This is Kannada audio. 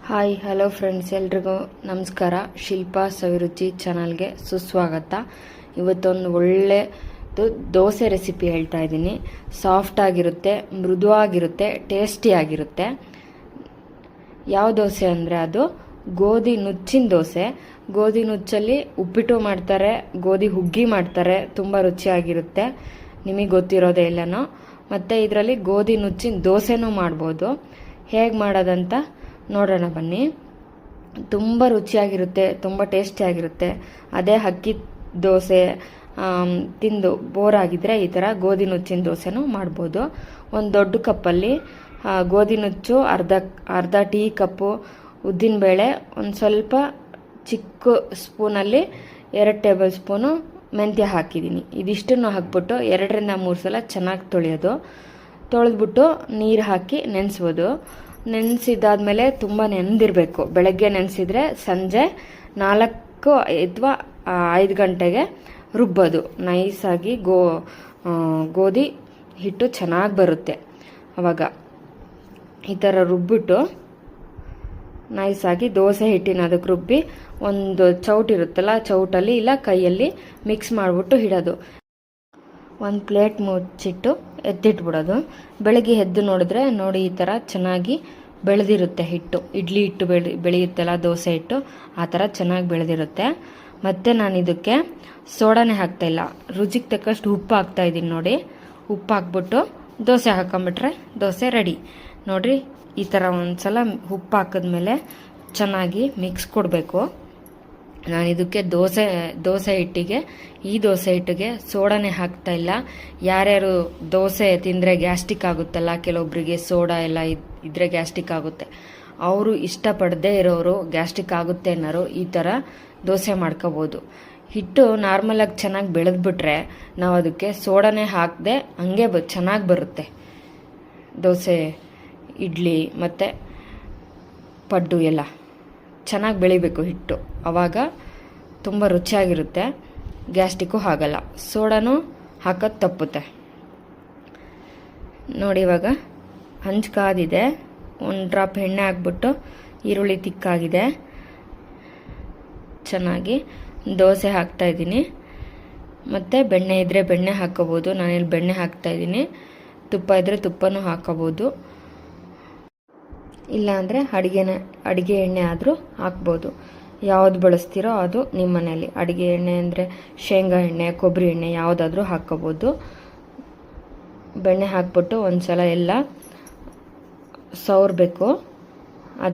ಹಾಯ್ ಹಲೋ ಫ್ರೆಂಡ್ಸ್, ಎಲ್ರಿಗೂ ನಮಸ್ಕಾರ. ಶಿಲ್ಪಾ ಸವಿರುಚಿ ಚಾನಲ್ಗೆ ಸುಸ್ವಾಗತ. ಇವತ್ತೊಂದು ಒಳ್ಳೆಯದು ದೋಸೆ ರೆಸಿಪಿ ಹೇಳ್ತಾ ಇದ್ದೀನಿ. ಸಾಫ್ಟ್ ಆಗಿರುತ್ತೆ, ಮೃದುವಾಗಿರುತ್ತೆ, ಟೇಸ್ಟಿಯಾಗಿರುತ್ತೆ. ಯಾವ ದೋಸೆ ಅಂದರೆ ಅದು ಗೋಧಿ ನುಚ್ಚಿನ ದೋಸೆ. ಗೋಧಿ ನುಚ್ಚಲ್ಲಿ ಉಪ್ಪಿಟ್ಟು ಮಾಡ್ತಾರೆ, ಗೋಧಿ ಹುಗ್ಗಿ ಮಾಡ್ತಾರೆ, ತುಂಬ ರುಚಿಯಾಗಿರುತ್ತೆ. ನಿಮಗೆ ಗೊತ್ತಿರೋದೇ ಇಲ್ಲನೋ. ಮತ್ತು ಇದರಲ್ಲಿ ಗೋಧಿ ನುಚ್ಚಿನ ದೋಸೆನೂ ಮಾಡ್ಬೋದು. ಹೇಗೆ ಮಾಡೋದಂತ ನೋಡೋಣ ಬನ್ನಿ. ತುಂಬ ರುಚಿಯಾಗಿರುತ್ತೆ, ತುಂಬ ಟೇಸ್ಟಿಯಾಗಿರುತ್ತೆ. ಅದೇ ಅಕ್ಕಿ ದೋಸೆ ತಿಂದು ಬೋರ್ ಆಗಿದ್ರೆ ಈ ಥರ ಗೋಧಿ ನುಚ್ಚಿನ ದೋಸೆನೂ ಮಾಡ್ಬೋದು. ಒಂದು ದೊಡ್ಡ ಕಪ್ಪಲ್ಲಿ ಗೋಧಿ ನುಚ್ಚು, ಅರ್ಧ ಟೀ ಕಪ್ಪು ಉದ್ದಿನಬೇಳೆ, ಒಂದು ಸ್ವಲ್ಪ ಚಿಕ್ಕ ಸ್ಪೂನಲ್ಲಿ 2 ಟೇಬಲ್ ಸ್ಪೂನು ಮೆಂತ್ಯ ಹಾಕಿದ್ದೀನಿ. ಇದಿಷ್ಟನ್ನು ಹಾಕ್ಬಿಟ್ಟು 2 ರಿಂದ 3 ಸಲ ಚೆನ್ನಾಗಿ ತೊಳೆದ್ಬಿಟ್ಟು ನೀರು ಹಾಕಿ ನೆನೆಸ್ಬೋದು. ನೆನೆಸಿದಾದ್ಮೇಲೆ ತುಂಬ ನೆನೆದಿರಬೇಕು. ಬೆಳಗ್ಗೆ ನೆನೆಸಿದ್ರೆ ಸಂಜೆ 4 ಅಥವಾ 5 ಗಂಟೆಗೆ ರುಬ್ಬೋದು. ನೈಸಾಗಿ ಗೋಧಿ ಹಿಟ್ಟು ಚೆನ್ನಾಗಿ ಬರುತ್ತೆ. ಆವಾಗ ಈ ಥರ ರುಬ್ಬಿಟ್ಟು ನೈಸಾಗಿ ದೋಸೆ ಹಿಟ್ಟಿನ ಅದಕ್ಕೆ ರುಬ್ಬಿ ಒಂದು ಚೌಟಿರುತ್ತಲ್ಲ, ಚೌಟಲ್ಲಿ ಇಲ್ಲ ಕೈಯಲ್ಲಿ ಮಿಕ್ಸ್ ಮಾಡಿಬಿಟ್ಟು ಇಡೋದು. ಒಂದು ಪ್ಲೇಟ್ ಮುಚ್ಚಿಟ್ಟು ಎತ್ತಿಟ್ಬಿಡೋದು. ಬೆಳಗ್ಗೆ ಎದ್ದು ನೋಡಿದ್ರೆ ನೋಡಿ ಈ ಥರ ಚೆನ್ನಾಗಿ ಬೆಳೆದಿರುತ್ತೆ ಹಿಟ್ಟು. ಇಡ್ಲಿ ಹಿಟ್ಟು ಬೆಳೆಯುತ್ತಲ್ಲ, ದೋಸೆ ಹಿಟ್ಟು ಆ ಥರ ಚೆನ್ನಾಗಿ ಬೆಳೆದಿರುತ್ತೆ. ಮತ್ತು ನಾನು ಇದಕ್ಕೆ ಸೋಡಾನೇ ಹಾಕ್ತಾಯಿಲ್ಲ, ರುಚಿಗೆ ತಕ್ಕಷ್ಟು ಉಪ್ಪು ಹಾಕ್ತಾಯಿದ್ದೀನಿ. ನೋಡಿ, ಉಪ್ಪು ಹಾಕ್ಬಿಟ್ಟು ದೋಸೆ ಹಾಕೊಂಬಿಟ್ರೆ ದೋಸೆ ರೆಡಿ. ನೋಡಿರಿ, ಈ ಥರ ಒಂದು ಸಲ ಉಪ್ಪು ಹಾಕಿದ್ಮೇಲೆ ಚೆನ್ನಾಗಿ ಮಿಕ್ಸ್ ಕೊಡಬೇಕು. ನಾನು ಇದಕ್ಕೆ ದೋಸೆ ಹಿಟ್ಟಿಗೆ ಈ ದೋಸೆ ಹಿಟ್ಟಿಗೆ ಸೋಡಾನೇ ಹಾಕ್ತಾಯಿಲ್ಲ. ಯಾರ್ಯಾರು ದೋಸೆ ತಿಂದರೆ ಗ್ಯಾಸ್ಟ್ರಿಕ್ ಆಗುತ್ತಲ್ಲ, ಕೆಲವೊಬ್ಬರಿಗೆ ಸೋಡಾ ಎಲ್ಲ ಇದ್ರೆ ಗ್ಯಾಸ್ಟ್ರಿಕ್ ಆಗುತ್ತೆ, ಅವರು ಇಷ್ಟಪಡದೇ ಇರೋರು, ಗ್ಯಾಸ್ಟ್ರಿಕ್ ಆಗುತ್ತೆ ಅನ್ನೋರು ಈ ಥರ ದೋಸೆ ಮಾಡ್ಕೋಬೋದು. ಹಿಟ್ಟು ನಾರ್ಮಲಾಗಿ ಚೆನ್ನಾಗಿ ಬೆಳೆದ್ಬಿಟ್ರೆ ನಾವು ಅದಕ್ಕೆ ಸೋಡಾನೇ ಹಾಕದೆ ಹಂಗೆ ಚೆನ್ನಾಗಿ ಬರುತ್ತೆ ದೋಸೆ, ಇಡ್ಲಿ ಮತ್ತು ಪಡ್ಡು ಎಲ್ಲ ಚೆನ್ನಾಗಿ ಬೆಳಿಬೇಕು ಹಿಟ್ಟು. ಆವಾಗ ತುಂಬ ರುಚಿಯಾಗಿರುತ್ತೆ, ಗ್ಯಾಸ್ಟ್ರಿಕ್ಕು ಆಗಲ್ಲ. ಸೋಡಾನು ಹಾಕೋದು ತಪ್ಪುತ್ತೆ. ನೋಡಿ, ಇವಾಗ ಹಂಚು ಕಾದಿದೆ. 1 ಡ್ರಾಪ್ ಎಣ್ಣೆ ಹಾಕ್ಬಿಟ್ಟು ಈರುಳ್ಳಿ ತಿಕ್ಕಾಗಿದೆ. ಚೆನ್ನಾಗಿ ದೋಸೆ ಹಾಕ್ತಾಯಿದ್ದೀನಿ. ಮತ್ತು ಬೆಣ್ಣೆ ಇದ್ದರೆ ಬೆಣ್ಣೆ ಹಾಕ್ಕೋಬೋದು. ನಾನಿಲ್ಲಿ ಬೆಣ್ಣೆ ಹಾಕ್ತಾಯಿದ್ದೀನಿ. ತುಪ್ಪ ಇದ್ದರೆ ತುಪ್ಪನೂ ಹಾಕ್ಕೋಬೋದು. ಇಲ್ಲಾಂದರೆ ಅಡುಗೆ ಎಣ್ಣೆ ಆದರೂ ಹಾಕ್ಬೋದು. ಯಾವ್ದು ಬಳಸ್ತೀರೋ ಅದು ನಿಮ್ಮ ಮನೆಯಲ್ಲಿ. ಅಡುಗೆ ಎಣ್ಣೆ ಅಂದರೆ ಶೇಂಗಾ ಎಣ್ಣೆ, ಕೊಬ್ಬರಿ ಎಣ್ಣೆ ಯಾವುದಾದ್ರೂ ಹಾಕ್ಕೋಬೋದು. ಬೆಣ್ಣೆ ಹಾಕ್ಬಿಟ್ಟು ಒಂದು ಸಲ ಎಲ್ಲ ಸವರಬೇಕು.